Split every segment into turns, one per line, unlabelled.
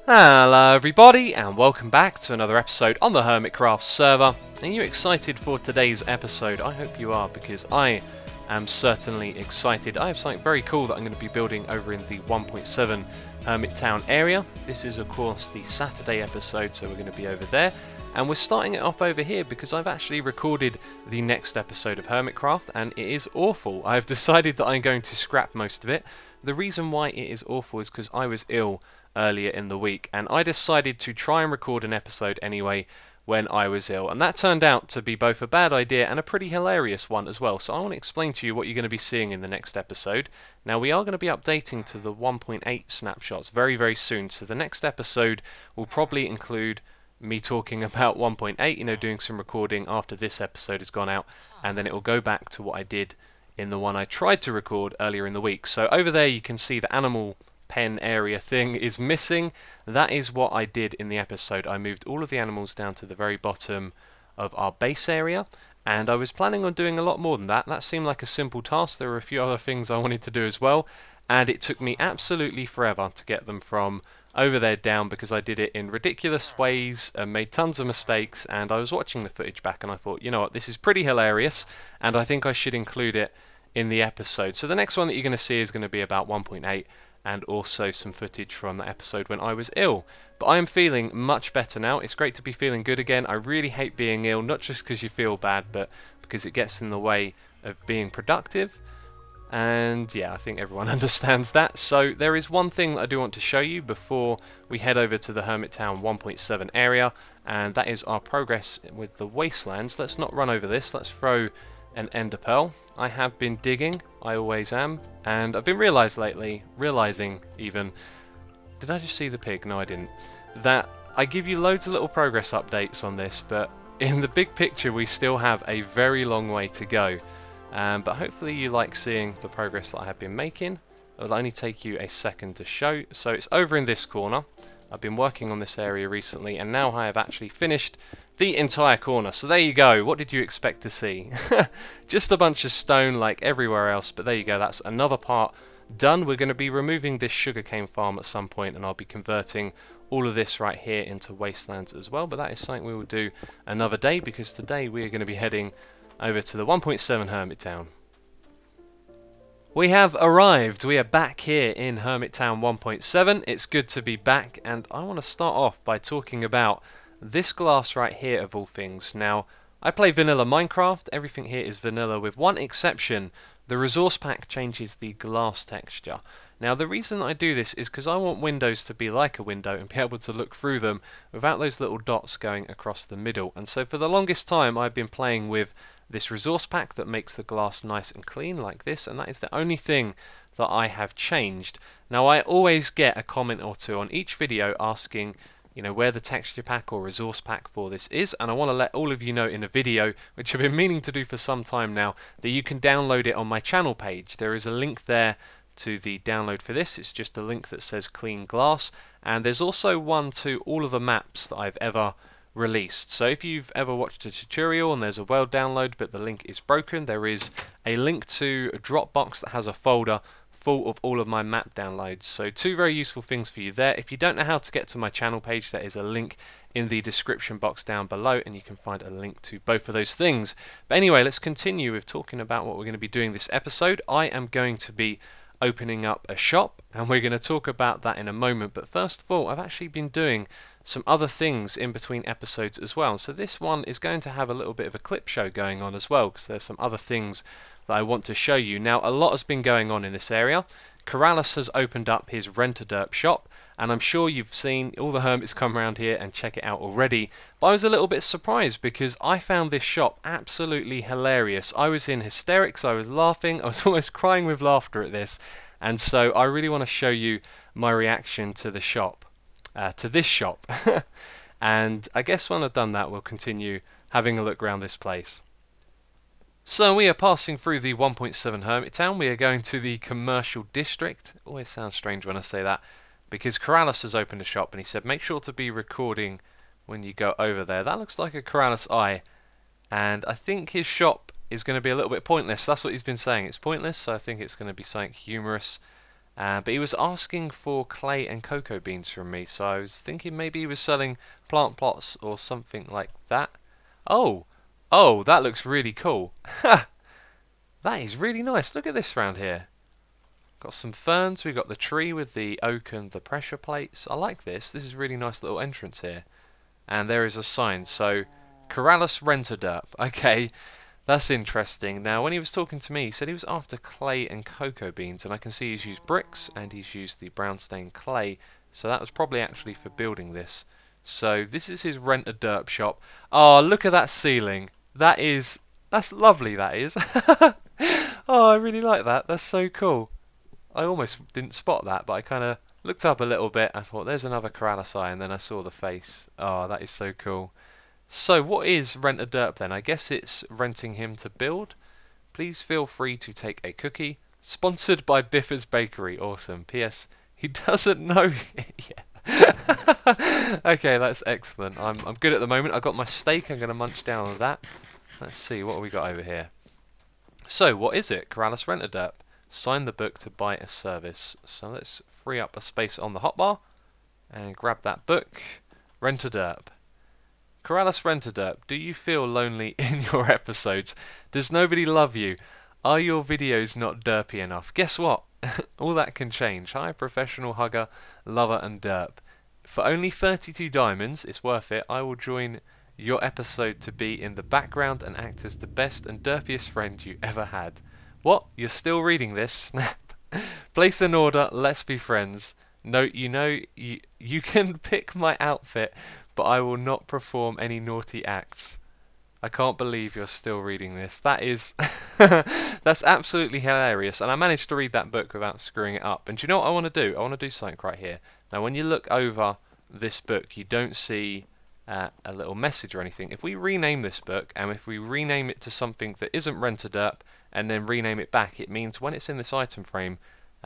Hello everybody and welcome back to another episode on the Hermitcraft server. Are you excited for today's episode? I hope you are, because I am certainly excited. I have something very cool that I'm going to be building over in the 1.7 Hermittown area. This is of course the Saturday episode, so we're going to be over there. And we're starting it off over here because I've actually recorded the next episode of Hermitcraft and it is awful. I've decided that I'm going to scrap most of it. The reason why it is awful is because I was ill earlier in the week and I decided to try and record an episode anyway when I was ill, and that turned out to be both a bad idea and a pretty hilarious one as well. So I want to explain to you what you're going to be seeing in the next episode. Now we are going to be updating to the 1.8 snapshots very soon, so the next episode will probably include me talking about 1.8, doing some recording after this episode has gone out, and then it will go back to what I did in the one I tried to record earlier in the week. So over there you can see the animal pen area thing is missing. That is what I did in the episode. I moved all of the animals down to the very bottom of our base area, and I was planning on doing a lot more than that. That seemed like a simple task. There were a few other things I wanted to do as well, and it took me absolutely forever to get them from over there down because I did it in ridiculous ways and made tons of mistakes. And I was watching the footage back and I thought, you know what, this is pretty hilarious and I think I should include it in the episode. So the next one that you're going to see is going to be about 1.8 and also some footage from that episode when I was ill. But I am feeling much better now. It's great to be feeling good again. I really hate being ill, not just because you feel bad, but because it gets in the way of being productive. And yeah, I think everyone understands that. So there is one thing that I do want to show you before we head over to the Hermittown 1.7 area, and that is our progress with the wastelands. Let's not run over this. Let's throw an ender pearl. I have been digging, I always am, and I've been realizing even, did I just see the pig? No, I didn't. That I give you loads of little progress updates on this, but in the big picture we still have a very long way to go. But hopefully you like seeing the progress that I have been making. It'll only take you a second to show. So it's over in this corner. I've been working on this area recently and now I have actually finished the entire corner. So there you go. What did you expect to see? Just a bunch of stone like everywhere else, but there you go. That's another part done. We're going to be removing this sugarcane farm at some point and I'll be converting all of this right here into wastelands as well. But that is something we will do another day, because today we are going to be heading over to the 1.7 Hermittown. We have arrived. We are back here in Hermittown 1.7. It's good to be back, and I want to start off by talking about this glass right here of all things. Now, I play vanilla Minecraft. Everything here is vanilla with one exception. The resource pack changes the glass texture. Now the reason I do this is because I want windows to be like a window and be able to look through them without those little dots going across the middle. And so for the longest time I've been playing with this resource pack that makes the glass nice and clean like this, and that is the only thing that I have changed. Now I always get a comment or two on each video asking, where the texture pack or resource pack for this is, and I want to let all of you know in a video, which I've been meaning to do for some time now, that you can download it on my channel page. There is a link there to the download for this. It's just a link that says clean glass, and there's also one to all of the maps that I've ever released. So if you've ever watched a tutorial and there's a world download but the link is broken, there is a link to a Dropbox that has a folder full of all of my map downloads. So two very useful things for you there. If you don't know how to get to my channel page, there is a link in the description box down below and you can find a link to both of those things. But anyway, let's continue with talking about what we're going to be doing this episode. I am going to be opening up a shop and we're going to talk about that in a moment. But first of all, I've actually been doing some other things in between episodes as well. So this one is going to have a little bit of a clip show going on as well, because there's some other things that I want to show you. Now, a lot has been going on in this area. Corrales has opened up his rent-a-derp shop, and I'm sure you've seen all the hermits come around here and check it out already. But I was a little bit surprised because I found this shop absolutely hilarious. I was in hysterics, I was laughing, I was almost crying with laughter at this, and so I really want to show you my reaction to the shop. To this shop. And I guess when I've done that, we'll continue having a look around this place. So we are passing through the 1.7 Hermittown. We are going to the commercial district. It always sounds strange when I say that, because Corrales has opened a shop and he said make sure to be recording when you go over there. That looks like a Corrales eye, and I think his shop is going to be a little bit pointless. That's what he's been saying. It's pointless, so I think it's going to be something humorous But he was asking for clay and cocoa beans from me, so I was thinking maybe he was selling plant plots or something like that. Oh, oh, that looks really cool. That is really nice. Look at this round here. Got some ferns, we've got the tree with the oak and the pressure plates. I like this. This is a really nice little entrance here. And there is a sign, so Corrales Rent-A-Derp. Okay, that's interesting. Now, when he was talking to me, he said he was after clay and cocoa beans, and I can see he's used bricks and he's used the brown stained clay, so that was probably actually for building this. So this is his Rent-A-Derp shop. Oh, look at that ceiling. That's lovely, that is. Oh, I really like that. That's so cool. I almost didn't spot that, but I kind of looked up a little bit. I thought, there's another Corrales eye, and then I saw the face. Oh, that is so cool. So, what is Rent-A-Derp then? I guess it's renting him to build. Please feel free to take a cookie. Sponsored by Biffer's Bakery. Awesome. P.S. He doesn't know it yet. Okay, that's excellent. I'm good at the moment. I've got my steak. I'm going to munch down on that. Let's see, what have we got over here? So, what is it? Corrales Rent-A-Derp. Sign the book to buy a service. So let's free up a space on the hotbar and grab that book. Rent-A-Derp. Corrales Rent-A-Derp, do you feel lonely in your episodes? Does nobody love you? Are your videos not derpy enough? Guess what? All that can change. Hi, professional hugger, lover and derp. For only 32 diamonds, it's worth it. I will join your episode to be in the background and act as the best and derpiest friend you ever had. What? You're still reading this? Snap. Place an order, let's be friends. Note, you can pick my outfit, but I will not perform any naughty acts. I can't believe you're still reading this. That is... that's absolutely hilarious. And I managed to read that book without screwing it up. And do you know what I want to do? I want to do something right here. Now, when you look over this book, you don't see a little message or anything. If we rename this book, and if we rename it to something that isn't Rent-A-Derp, and then rename it back, it means when it's in this item frame,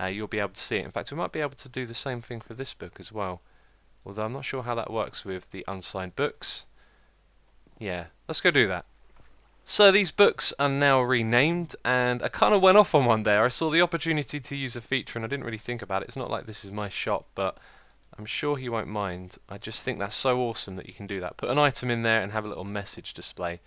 you'll be able to see it. In fact, we might be able to do the same thing for this book as well. Although I'm not sure how that works with the unsigned books. Yeah, let's go do that. So these books are now renamed, and I kind of went off on one there. I saw the opportunity to use a feature and I didn't really think about it. It's not like this is my shop, but I'm sure he won't mind. I just think that's so awesome that you can do that. Put an item in there and have a little message display.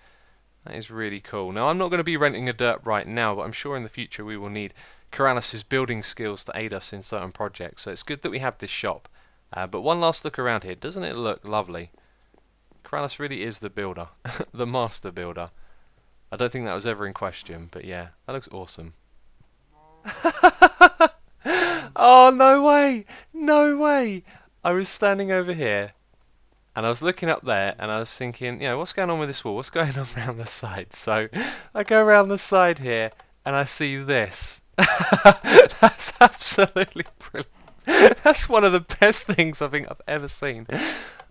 That is really cool. Now, I'm not going to be renting a derp right now, but I'm sure in the future we will need Corrales' building skills to aid us in certain projects. So it's good that we have this shop. But one last look around here. Doesn't it look lovely? Corrales really is the builder. The master builder. I don't think that was ever in question, but yeah, that looks awesome. Oh, no way! No way! I was standing over here, and I was looking up there, and I was thinking, you know, what's going on with this wall? What's going on around the side? So, I go around the side here, and I see this. That's absolutely brilliant. That's one of the best things I think I've ever seen.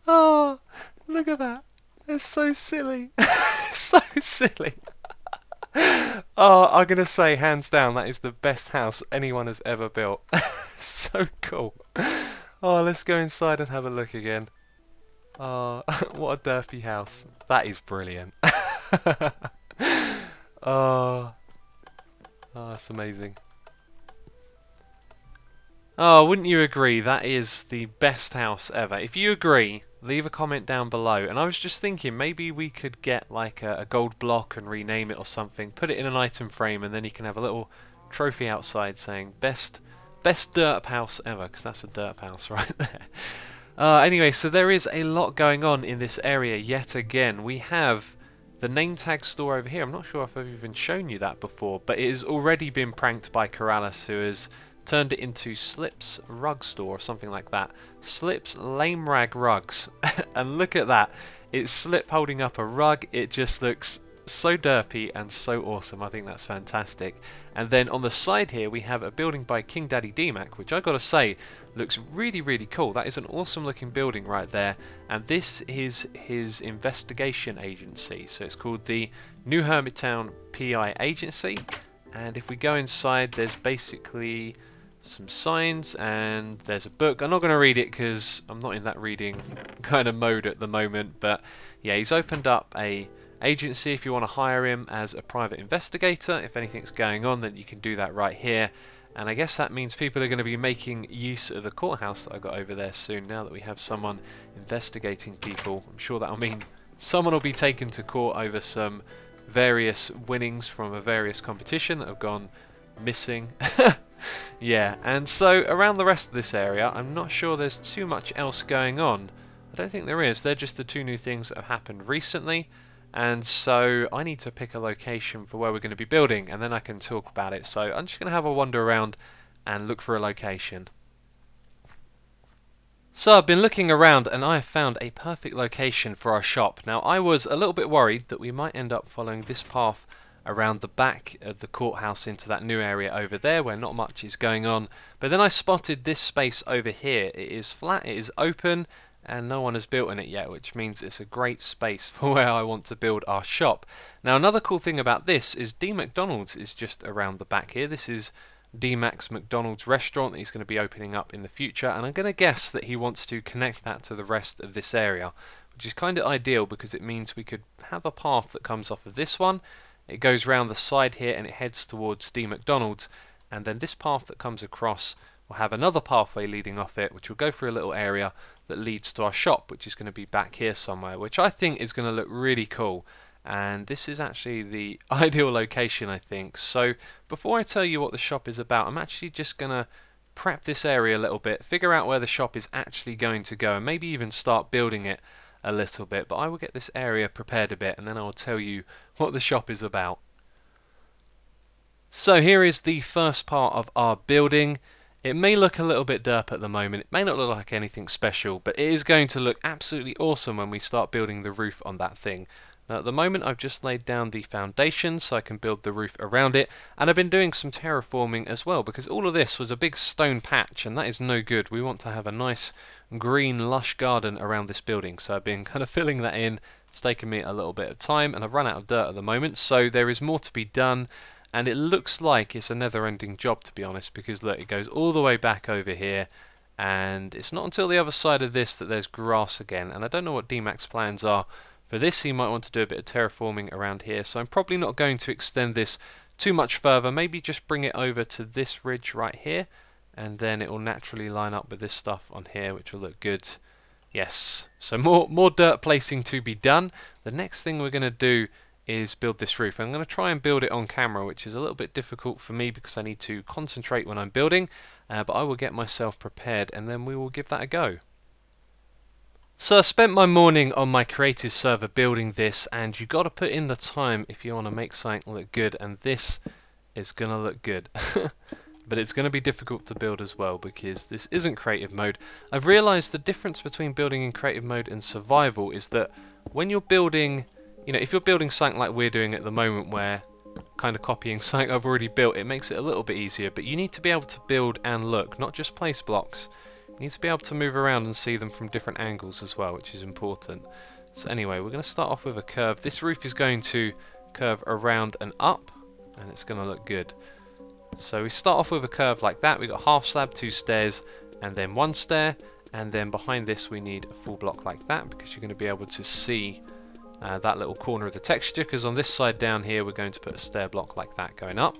Oh, look at that. It's so silly. It's so silly. Oh, I'm going to say, hands down, that is the best house anyone has ever built. So cool. Oh, let's go inside and have a look again. Oh, what a derpy house. That is brilliant. Oh, that's amazing. Oh, wouldn't you agree? That is the best house ever. If you agree, leave a comment down below. And I was just thinking, maybe we could get like a gold block and rename it or something. Put it in an item frame, and then you can have a little trophy outside saying best derp house ever, because that's a derp house right there. Anyway, so there is a lot going on in this area yet again. We have the name tag store over here. I'm not sure if I've even shown you that before, but it has already been pranked by Corrales, who has turned it into Slip's Rug Store or something like that. Slip's Lame Rag Rugs. And look at that. It's Slip holding up a rug. It just looks so derpy and so awesome. I think that's fantastic. And then on the side here we have a building by King Daddy DMAC, which I gotta say looks really, really cool. That is an awesome looking building right there. And this is his investigation agency. So it's called the New Hermittown PI Agency. And if we go inside, there's basically some signs and there's a book. I'm not going to read it because I'm not in that reading kind of mode at the moment, but yeah, he's opened up a agency if you want to hire him as a private investigator. If anything's going on, then you can do that right here. And I guess that means people are going to be making use of the courthouse that I got over there soon, now that we have someone investigating people. I'm sure that'll mean someone will be taken to court over some various winnings from a various competition that have gone missing. Yeah, and so around the rest of this area, I'm not sure there's too much else going on. I don't think there is. They're just the two new things that have happened recently. And so I need to pick a location for where we're going to be building, and then I can talk about it. So I'm just going to have a wander around and look for a location. So I've been looking around and I have found a perfect location for our shop. Now I was a little bit worried that we might end up following this path around the back of the courthouse into that new area over there where not much is going on. But then I spotted this space over here. It is flat, it is open, and no one has built in it yet, which means it's a great space for where I want to build our shop. Now another cool thing about this is D McDonald's is just around the back here. This is D Mac's McDonald's restaurant that he's going to be opening up in the future, and I'm going to guess that he wants to connect that to the rest of this area, which is kind of ideal because it means we could have a path that comes off of this one. It goes round the side here and it heads towards D McDonald's, and then this path that comes across will have another pathway leading off it, which will go through a little area that leads to our shop, which is going to be back here somewhere, which I think is going to look really cool. And this is actually the ideal location, I think. So before I tell you what the shop is about, I'm actually just going to prep this area a little bit, figure out where the shop is actually going to go, and maybe even start building it a little bit. But I will get this area prepared a bit, and then I will tell you what the shop is about. So here is the first part of our building. It may look a little bit derp at the moment, it may not look like anything special, but it is going to look absolutely awesome when we start building the roof on that thing. Now at the moment I've just laid down the foundation so I can build the roof around it, and I've been doing some terraforming as well, because all of this was a big stone patch and that is no good. We want to have a nice green lush garden around this building, so I've been kind of filling that in. It's taken me a little bit of time and I've run out of dirt at the moment, so there is more to be done. And it looks like it's a never-ending job, to be honest, because look, it goes all the way back over here, and it's not until the other side of this that there's grass again. And I don't know what D-Mac's plans are for this. He might want to do a bit of terraforming around here, so I'm probably not going to extend this too much further. Maybe just bring it over to this ridge right here, and then it will naturally line up with this stuff on here, which will look good. Yes, so more dirt placing to be done. The next thing we're going to do is build this roof. I'm going to try and build it on camera, which is a little bit difficult for me because I need to concentrate when I'm building, but I will get myself prepared and then we will give that a go. So I spent my morning on my creative server building this, and you've got to put in the time if you want to make something look good, and this is going to look good. But it's going to be difficult to build as well because this isn't creative mode. I've realised the difference between building in creative mode and survival is that when you're building, you know, if you're building something like we're doing at the moment, where kind of copying something I've already built, it makes it a little bit easier, but you need to be able to build and look, not just place blocks. You need to be able to move around and see them from different angles as well, which is important. So anyway, we're going to start off with a curve. This roof is going to curve around and up, and it's going to look good. So we start off with a curve like that. We've got half slab, 2 stairs, and then 1 stair, and then behind this we need a full block like that, because you're going to be able to see that little corner of the texture, because on this side down here we're going to put a stair block like that going up.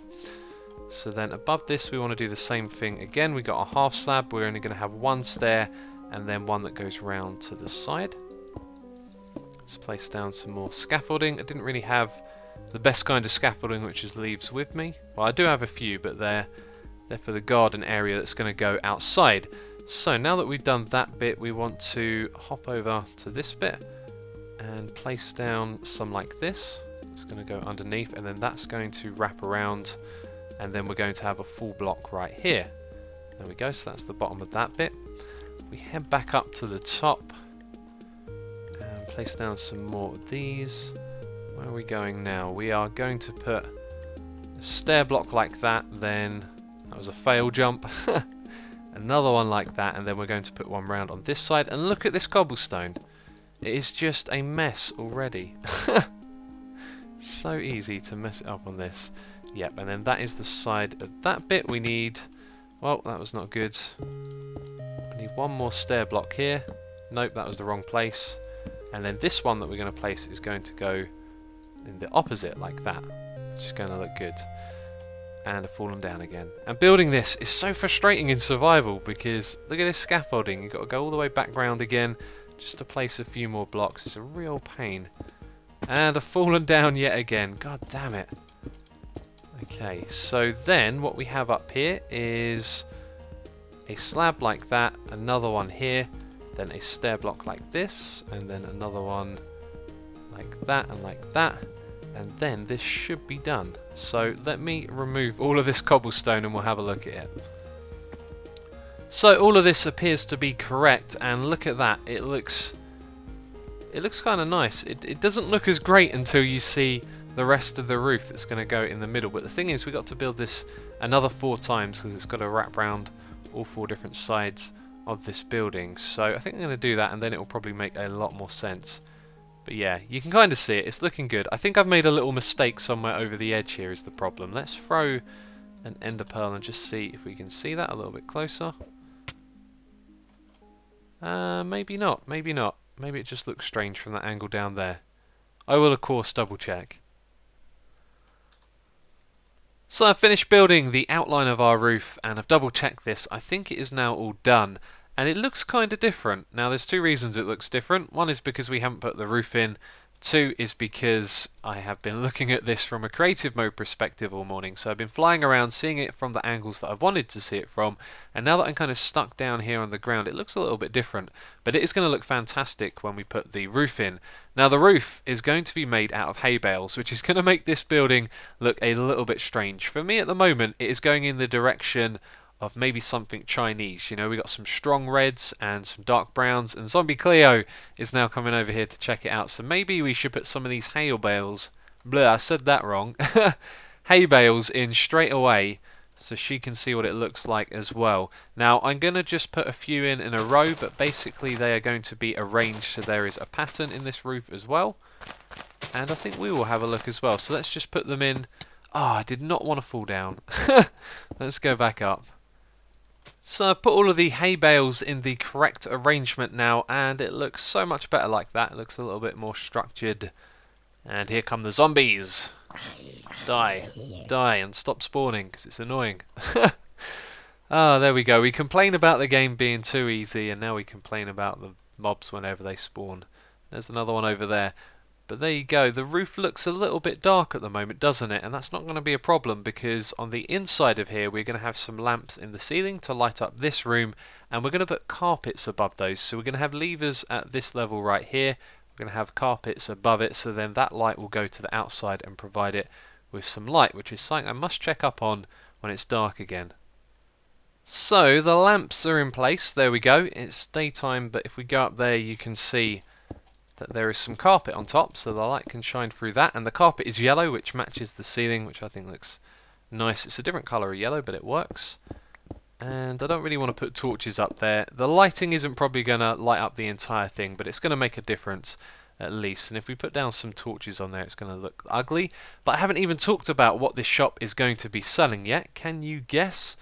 So then above this we want to do the same thing again. We've got a half slab, we're only going to have 1 stair and then one that goes round to the side. Let's place down some more scaffolding. I didn't really have the best kind of scaffolding, which is leaves, with me. Well, I do have a few, but they're for the garden area that's going to go outside. So now that we've done that bit, we want to hop over to this bit and place down some like this. It's going to go underneath, and then that's going to wrap around, and then we're going to have a full block right here. There we go, so that's the bottom of that bit. We head back up to the top and place down some more of these. Where are we going now? We are going to put a stair block like that, then that was a fail jump. Another one like that, and then we're going to put one round on this side. And look at this cobblestone. It is just a mess already. So easy to mess it up on this. Yep, and then that is the side of that bit. We need, well, that was not good. I need one more stair block here. Nope, that was the wrong place. And then this one that we're going to place is going to go in the opposite like that, which is going to look good. and have fallen down again. And building this is so frustrating in survival because look at this scaffolding. You've got to go all the way back round again just to place a few more blocks. It's a real pain. And I've fallen down yet again. God damn it. Okay, so then what we have up here is a slab like that, another one here, then a stair block like this, and then another one like that and like that, and then this should be done. So let me remove all of this cobblestone and we'll have a look at it. So all of this appears to be correct, and look at that, it looks kind of nice. It doesn't look as great until you see the rest of the roof that's going to go in the middle, but the thing is we've got to build this another 4 times because it's got to wrap around all 4 different sides of this building. So I think I'm going to do that and then it will probably make a lot more sense. But yeah, you can kind of see it, it's looking good. I think I've made a little mistake somewhere over the edge here is the problem. Let's throw an ender pearl and just see if we can see that a little bit closer. Maybe not, maybe not. Maybe it just looks strange from that angle down there. I will of course double check. So I've finished building the outline of our roof and I've double checked this. I think it is now all done and it looks kind of different. Now there's 2 reasons it looks different. One is because we haven't put the roof in. 2 is because I have been looking at this from a creative mode perspective all morning. So I've been flying around seeing it from the angles that I've wanted to see it from, and now that I'm kind of stuck down here on the ground it looks a little bit different, but it is going to look fantastic when we put the roof in. Now the roof is going to be made out of hay bales, which is going to make this building look a little bit strange. For me at the moment it is going in the direction of maybe something Chinese. You know, we got some strong reds and some dark browns, and Zombie Cleo is now coming over here to check it out. So maybe we should put some of these hay bales, I said that wrong, hay bales in straight away so she can see what it looks like as well. Now I'm going to just put a few in a row, but basically they are going to be arranged so there is a pattern in this roof as well. And I think we will have a look as well. So let's just put them in. Oh, I did not want to fall down. Let's go back up. So I've put all of the hay bales in the correct arrangement now, and it looks so much better like that. It looks a little bit more structured. And here come the zombies. Die. Die and stop spawning because it's annoying. Ah, there we go. We complain about the game being too easy, and now we complain about the mobs whenever they spawn. There's another one over there. But there you go, the roof looks a little bit dark at the moment, doesn't it? And that's not going to be a problem because on the inside of here we're going to have some lamps in the ceiling to light up this room, and we're going to put carpets above those. So we're going to have levers at this level right here, we're going to have carpets above it, so then that light will go to the outside and provide it with some light, which is something I must check up on when it's dark again. So the lamps are in place, there we go, it's daytime, but if we go up there you can see that there is some carpet on top, so the light can shine through that, and the carpet is yellow, which matches the ceiling, which I think looks nice. It's a different colour of yellow, but it works. And I don't really want to put torches up there. The lighting isn't probably going to light up the entire thing, but it's going to make a difference at least. And if we put down some torches on there, it's going to look ugly. But I haven't even talked about what this shop is going to be selling yet. Can you guess?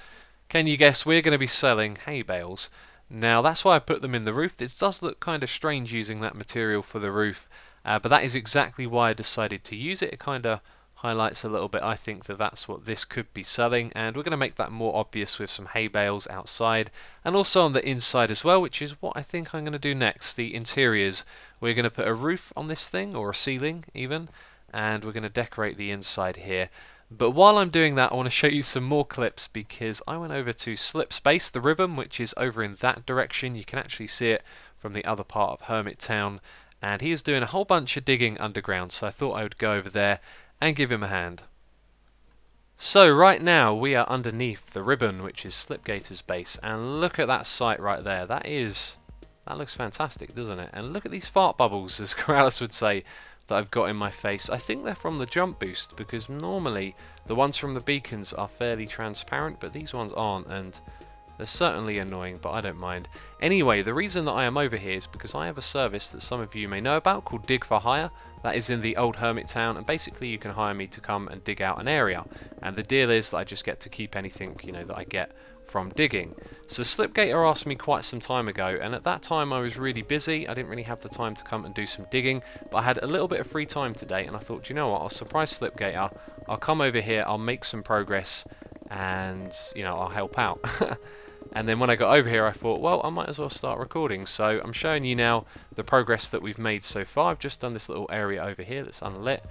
Can you guess? We're going to be selling hay bales. Now that's why I put them in the roof. It does look kind of strange using that material for the roof, but that is exactly why I decided to use it. It kind of highlights a little bit. I think that that's what this could be selling, and we're going to make that more obvious with some hay bales outside and also on the inside as well, which is what I think I'm going to do next. The interiors, we're going to put a roof on this thing, or a ceiling even, and we're going to decorate the inside here. But while I'm doing that, I want to show you some more clips because I went over to Slipspace, the ribbon, which is over in that direction. You can actually see it from the other part of Hermittown, and he is doing a whole bunch of digging underground, so I thought I would go over there and give him a hand. So right now we are underneath the ribbon, which is Slipgator's base, and look at that site right there. That looks fantastic, doesn't it? And look at these fart bubbles, as Corrales would say, that I've got in my face. I think they're from the jump boost, because normally the ones from the beacons are fairly transparent, but these ones aren't, and they're certainly annoying, but I don't mind. Anyway, the reason that I am over here is because I have a service that some of you may know about called Dig for Hire. That is in the old Hermittown, and basically you can hire me to come and dig out an area. And the deal is that I just get to keep anything, you know, that I get from digging. So Slipgator asked me quite some time ago, and at that time I was really busy. I didn't really have the time to come and do some digging, but I had a little bit of free time today, and I thought, do you know what, I'll surprise Slipgator. I'll come over here, I'll make some progress, and, you know, I'll help out. And then when I got over here I thought, well, I might as well start recording. So I'm showing you now the progress that we've made so far. I've just done this little area over here that's unlit,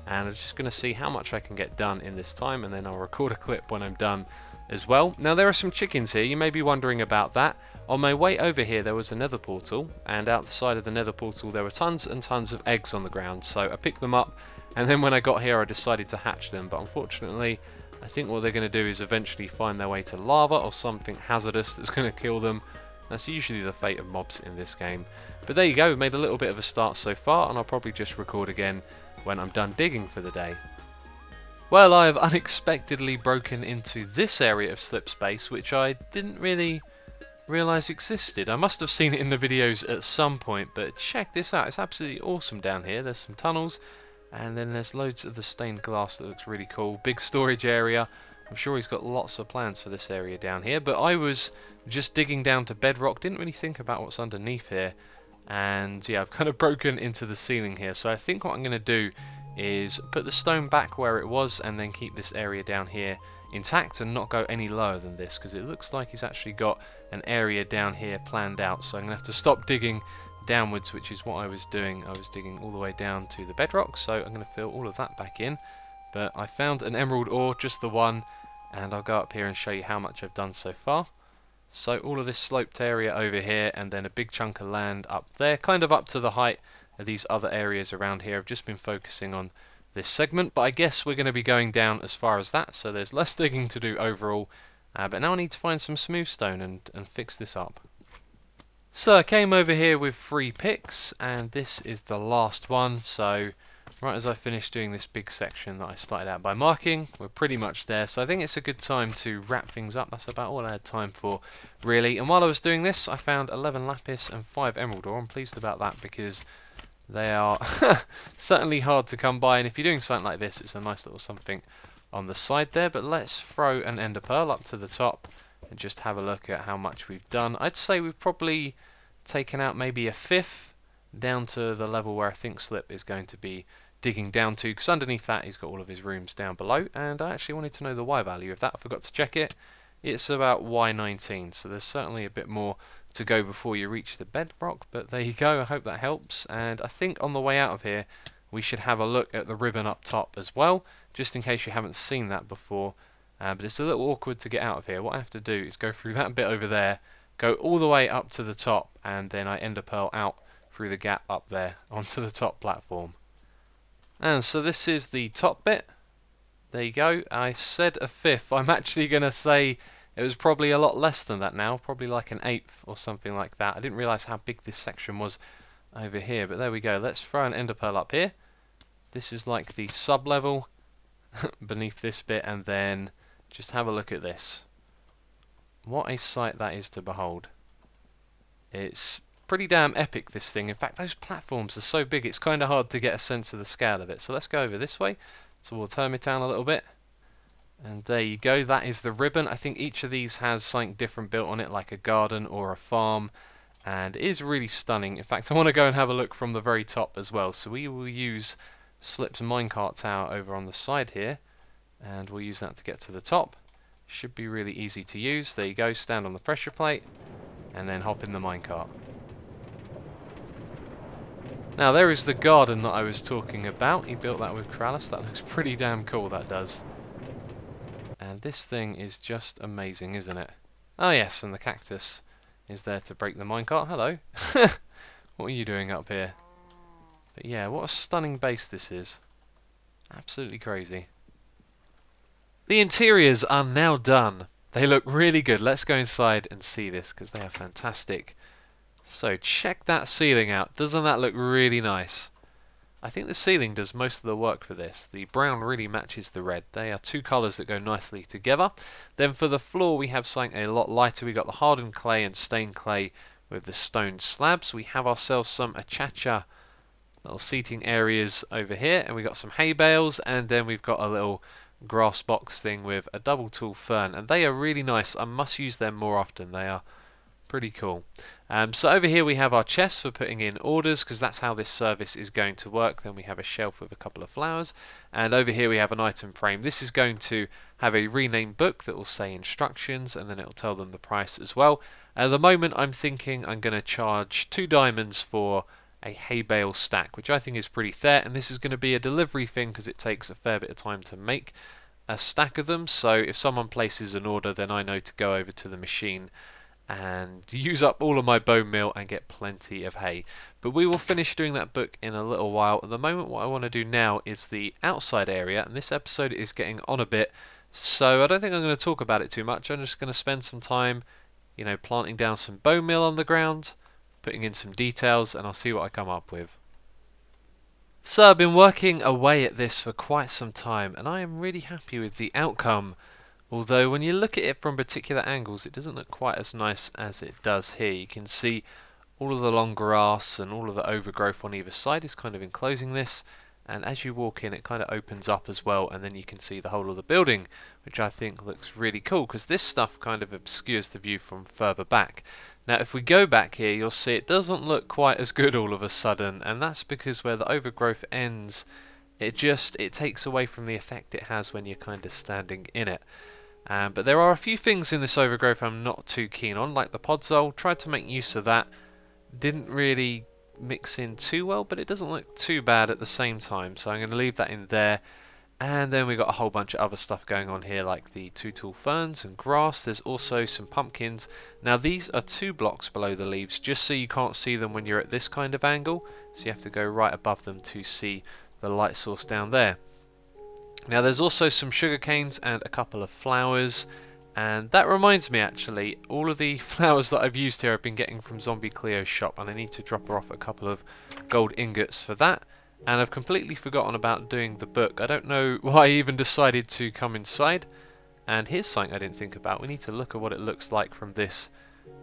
and I'm just going to see how much I can get done in this time, and then I'll record a clip when I'm done as well. Now there are some chickens here, you may be wondering about that. On my way over here there was a nether portal, and out the side of the nether portal there were tons and tons of eggs on the ground, so I picked them up, and then when I got here I decided to hatch them, but unfortunately I think what they're going to do is eventually find their way to lava or something hazardous that's going to kill them. That's usually the fate of mobs in this game. But there you go, we've made a little bit of a start so far, and I'll probably just record again when I'm done digging for the day. Well, I have unexpectedly broken into this area of slip space, which I didn't really realise existed. I must have seen it in the videos at some point, but check this out, it's absolutely awesome down here. There's some tunnels, and then there's loads of the stained glass that looks really cool. Big storage area. I'm sure he's got lots of plans for this area down here, but I was just digging down to bedrock, didn't really think about what's underneath here, and yeah, I've kind of broken into the ceiling here. So I think what I'm going to do is put the stone back where it was, and then keep this area down here intact and not go any lower than this, because it looks like he's actually got an area down here planned out. So I'm going to have to stop digging downwards, which is what I was doing. I was digging all the way down to the bedrock, so I'm going to fill all of that back in. But I found an emerald ore, just the one, and I'll go up here and show you how much I've done so far. So all of this sloped area over here, and then a big chunk of land up there, kind of up to the height of these other areas around here. I've just been focusing on this segment, but I guess we're going to be going down as far as that, so there's less digging to do overall. But now I need to find some smooth stone and fix this up. So I came over here with 3 picks, and this is the last one. So right as I finished doing this big section that I started out by marking, we're pretty much there. So I think it's a good time to wrap things up. That's about all I had time for, really. And while I was doing this, I found 11 lapis and 5 emerald ore. I'm pleased about that, because they are certainly hard to come by, and if you're doing something like this, it's a nice little something on the side there. But let's throw an ender pearl up to the top and just have a look at how much we've done. I'd say we've probably taken out maybe a fifth down to the level where I think Slip is going to be digging down to, because underneath that he's got all of his rooms down below, and I actually wanted to know the Y value of that. I forgot to check it. It's about Y19, so there's certainly a bit more to go before you reach the bedrock, but there you go. I hope that helps, and I think on the way out of here we should have a look at the ribbon up top as well, just in case you haven't seen that before. But it's a little awkward to get out of here. What I have to do is go through that bit over there, go all the way up to the top, and then I ender pearl out through the gap up there onto the top platform. And so this is the top bit. There you go. I said a fifth. I'm actually going to say it was probably a lot less than that now, probably like an eighth or something like that. I didn't realise how big this section was over here, but there we go. Let's throw an ender pearl up here. This is like the sub-level beneath this bit, and then just have a look at this. What a sight that is to behold. It's pretty damn epic, this thing. In fact, those platforms are so big it's kind of hard to get a sense of the scale of it. So let's go over this way towards Hermittown a little bit. And there you go, that is the ribbon. I think each of these has something different built on it, like a garden or a farm, and it is really stunning. In fact, I want to go and have a look from the very top as well. So we will use Slip's minecart tower over on the side here, and we'll use that to get to the top. Should be really easy to use. There you go, stand on the pressure plate and then hop in the minecart. Now there is the garden that I was talking about. He built that with Kralis. That looks pretty damn cool, that does. And this thing is just amazing, isn't it? Oh yes, and the cactus is there to break the minecart. Hello. What are you doing up here? But yeah, what a stunning base this is. Absolutely crazy. The interiors are now done. They look really good. Let's go inside and see this, because they are fantastic. So check that ceiling out. Doesn't that look really nice? I think the ceiling does most of the work for this. The brown really matches the red. They are two colours that go nicely together. Then for the floor we have something a lot lighter. We got the hardened clay and stained clay with the stone slabs. We have ourselves some achacha little seating areas over here, and we got some hay bales, and then we've got a little grass box thing with a double tall fern, and they are really nice. I must use them more often. They are pretty cool. So over here we have our chest for putting in orders, because that's how this service is going to work. Then we have a shelf with a couple of flowers, and over here we have an item frame. This is going to have a rename book that will say instructions, and then it will tell them the price as well. At the moment I'm thinking I'm going to charge 2 diamonds for a hay bale stack, which I think is pretty fair, and this is going to be a delivery thing because it takes a fair bit of time to make a stack of them. So if someone places an order, then I know to go over to the machine and use up all of my bone meal and get plenty of hay. But we will finish doing that book in a little while. At the moment what I want to do now is the outside area, and this episode is getting on a bit, so I don't think I'm going to talk about it too much. I'm just going to spend some time, you know, planting down some bone meal on the ground, putting in some details, and I'll see what I come up with. So I've been working away at this for quite some time, and I am really happy with the outcome. Although when you look at it from particular angles, it doesn't look quite as nice as it does here. You can see all of the long grass and all of the overgrowth on either side is kind of enclosing this, and as you walk in it kind of opens up as well, and then you can see the whole of the building, which I think looks really cool because this stuff kind of obscures the view from further back. Now if we go back here, you'll see it doesn't look quite as good all of a sudden, and that's because where the overgrowth ends, it takes away from the effect it has when you're kind of standing in it. But there are a few things in this overgrowth I'm not too keen on, like the podzol. Tried to make use of that, didn't really mix in too well, but it doesn't look too bad at the same time, so I'm going to leave that in there. And then we got a whole bunch of other stuff going on here, like the 2 tall ferns and grass. There's also some pumpkins. Now these are 2 blocks below the leaves, just so you can't see them when you're at this kind of angle, so you have to go right above them to see the light source down there. Now there's also some sugar canes and a couple of flowers, and that reminds me actually, all of the flowers that I've used here I've been getting from Zombie Cleo's shop, and I need to drop her off a couple of gold ingots for that. And I've completely forgotten about doing the book. I don't know why I even decided to come inside, and here's something I didn't think about. We need to look at what it looks like from this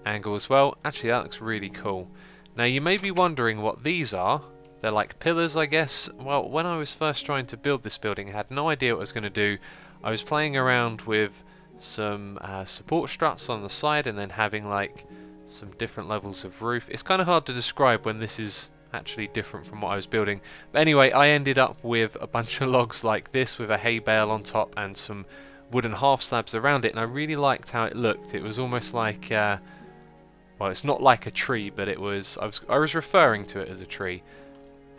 angle as well. Actually that looks really cool. Now you may be wondering what these are. They're like pillars, I guess. Well, when I was first trying to build this building, I had no idea what I was going to do. I was playing around with some support struts on the side, and then having like some different levels of roof. It's kind of hard to describe when this is actually different from what I was building. But anyway, I ended up with a bunch of logs like this with a hay bale on top and some wooden half slabs around it, and I really liked how it looked. It was almost like, well, it's not like a tree, but it was. I was referring to it as a tree.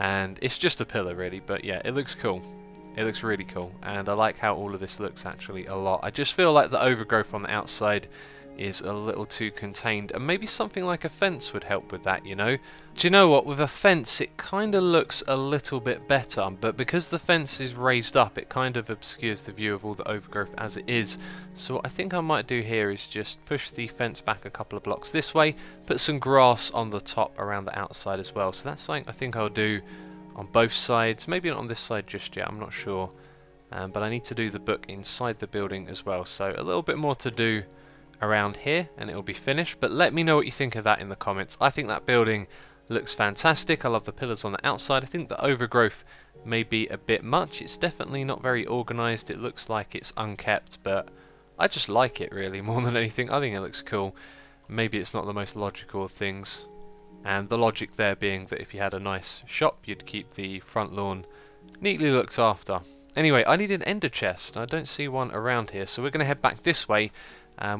And it's just a pillar really, but yeah, it looks cool. It looks really cool, and I like how all of this looks actually a lot. I just feel like the overgrowth on the outside is a little too contained, and maybe something like a fence would help with that, you know? Do you know what, with a fence it kind of looks a little bit better, but because the fence is raised up it kind of obscures the view of all the overgrowth as it is. So what I think I might do here is just push the fence back a couple of blocks this way, put some grass on the top around the outside as well. So that's something I think I'll do on both sides, maybe not on this side just yet, I'm not sure. But I need to do the book inside the building as well, so a little bit more to do around here and it'll be finished. But let me know what you think of that in the comments. I think that building looks fantastic. I love the pillars on the outside. I think the overgrowth may be a bit much. It's definitely not very organised. It looks like it's unkept, but I just like it really more than anything. I think it looks cool. Maybe it's not the most logical of things, and the logic there being that if you had a nice shop you'd keep the front lawn neatly looked after. Anyway, I need an ender chest. I don't see one around here, so we're going to head back this way,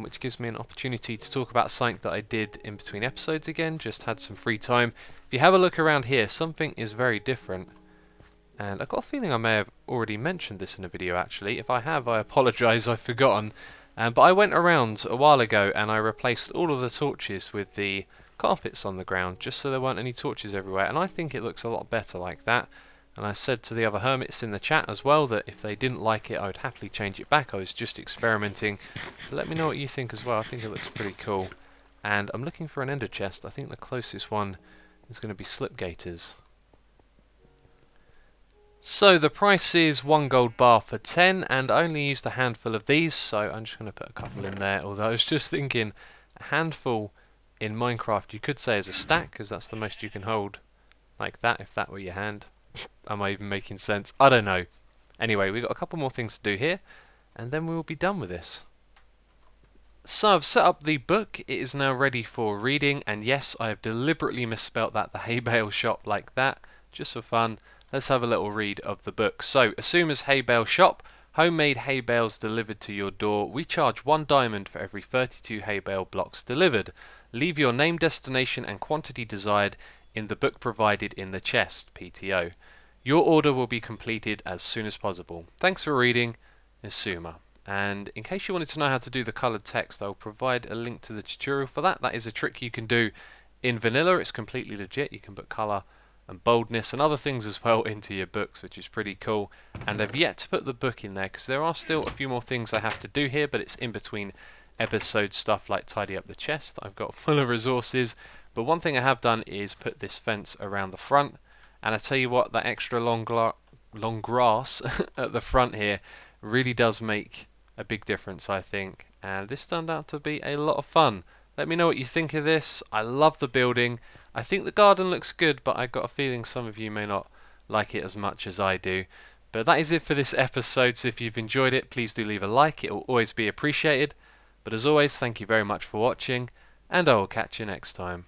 which gives me an opportunity to talk about something that I did in between episodes again. Just had some free time. If you have a look around here, something is very different, and I've got a feeling I may have already mentioned this in a video actually. If I have, I apologise, I've forgotten. But I went around a while ago and I replaced all of the torches with the carpets on the ground, just so there weren't any torches everywhere, and I think it looks a lot better like that. And I said to the other hermits in the chat as well that if they didn't like it I would happily change it back. I was just experimenting. But let me know what you think as well. I think it looks pretty cool. And I'm looking for an ender chest. I think the closest one is going to be slipgators. So the price is 1 gold bar for 10, and I only used a handful of these, so I'm just going to put a couple in there. Although I was just thinking, a handful in Minecraft you could say is a stack, because that's the most you can hold like that if that were your hand. Am I even making sense? I don't know. Anyway, we've got a couple more things to do here, and then we will be done with this. So I've set up the book. It is now ready for reading, and yes, I have deliberately misspelt that, the hay bale shop, like that, just for fun. Let's have a little read of the book. So, Isuma's hay bale shop. Homemade hay bales delivered to your door. We charge 1 diamond for every 32 hay bale blocks delivered. Leave your name, destination and quantity desired in the book provided in the chest, PTO. Your order will be completed as soon as possible. Thanks for reading, Isuma. And in case you wanted to know how to do the coloured text, I'll provide a link to the tutorial for that. That is a trick you can do in vanilla. It's completely legit. You can put colour and boldness and other things as well into your books, which is pretty cool. And I've yet to put the book in there because there are still a few more things I have to do here, but it's in between episode stuff like tidy up the chest. I've got full of resources, but one thing I have done is put this fence around the front, and I tell you what, that extra long grass at the front here really does make a big difference, I think, and this turned out to be a lot of fun. Let me know what you think of this. I love the building. I think the garden looks good, but I've got a feeling some of you may not like it as much as I do. But that is it for this episode, so if you've enjoyed it, please do leave a like. It will always be appreciated. But as always, thank you very much for watching, and I will catch you next time.